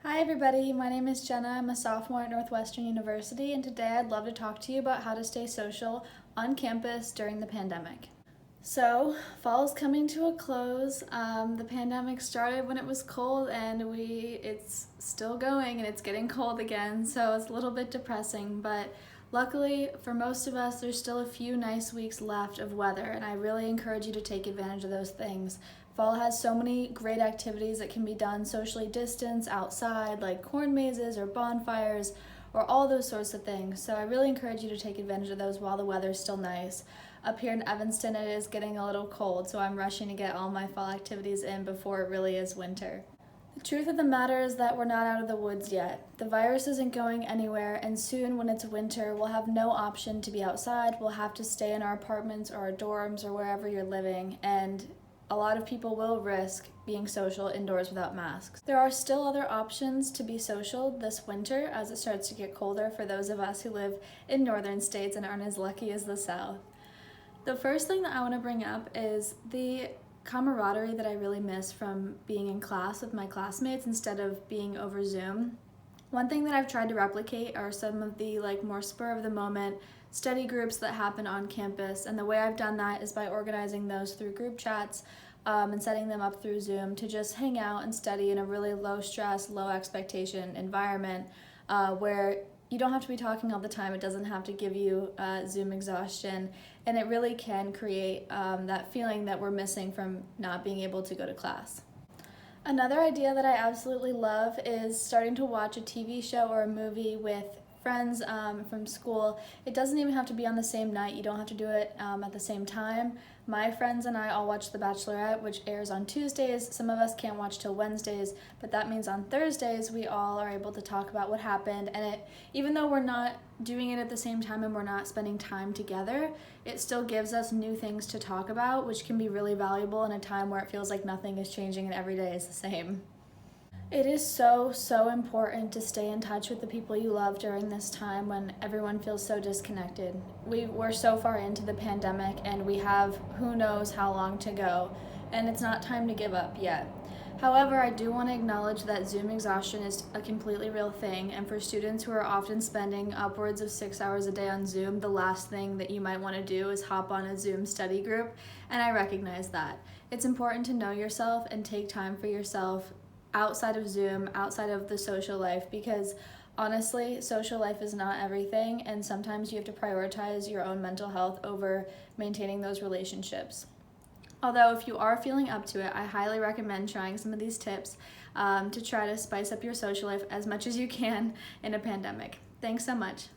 Hi everybody, my name is Jenna. I'm a sophomore at Northwestern University, and today I'd love to talk to you about how to stay social on campus during the pandemic. So, fall is coming to a close. The pandemic started when it was cold, and it's still going and it's getting cold again, so it's a little bit depressing, but luckily for most of us there's still a few nice weeks left of weather, and I really encourage you to take advantage of those things. Fall has so many great activities that can be done socially distanced outside, like corn mazes or bonfires or all those sorts of things. So I really encourage you to take advantage of those while the weather's still nice. Up here in Evanston, it is getting a little cold, so I'm rushing to get all my fall activities in before it really is winter. The truth of the matter is that we're not out of the woods yet. The virus isn't going anywhere, and soon when it's winter, we'll have no option to be outside. We'll have to stay in our apartments or our dorms or wherever you're living, and a lot of people will risk being social indoors without masks. There are still other options to be social this winter as it starts to get colder for those of us who live in northern states and aren't as lucky as the South. The first thing that I want to bring up is the camaraderie that I really miss from being in class with my classmates instead of being over Zoom. One thing that I've tried to replicate are some of the more spur of the moment study groups that happen on campus, and the way I've done that is by organizing those through group chats and setting them up through Zoom to just hang out and study in a really low stress, low expectation environment where you don't have to be talking all the time. It doesn't have to give you Zoom exhaustion, and it really can create that feeling that we're missing from not being able to go to class. Another idea that I absolutely love is starting to watch a TV show or a movie with friends from school. It doesn't even have to be on the same night. You don't have to do it at the same time. My friends and I all watch The Bachelorette, which airs on Tuesdays. Some of us can't watch till Wednesdays, but that means on Thursdays we all are able to talk about what happened, and even though we're not doing it at the same time and we're not spending time together, it still gives us new things to talk about, which can be really valuable in a time where it feels like nothing is changing and every day is the same. It is so important to stay in touch with the people you love during this time when everyone feels so disconnected. We're so far into the pandemic and we have who knows how long to go, and it's not time to give up yet. However, I do want to acknowledge that Zoom exhaustion is a completely real thing, and for students who are often spending upwards of 6 hours a day on Zoom, the last thing that you might want to do is hop on a Zoom study group, and I recognize that. It's important to know yourself and take time for yourself outside of Zoom, outside of the social life, because honestly, social life is not everything, and sometimes you have to prioritize your own mental health over maintaining those relationships. Although if you are feeling up to it, I highly recommend trying some of these tips to try to spice up your social life as much as you can in a pandemic. Thanks so much.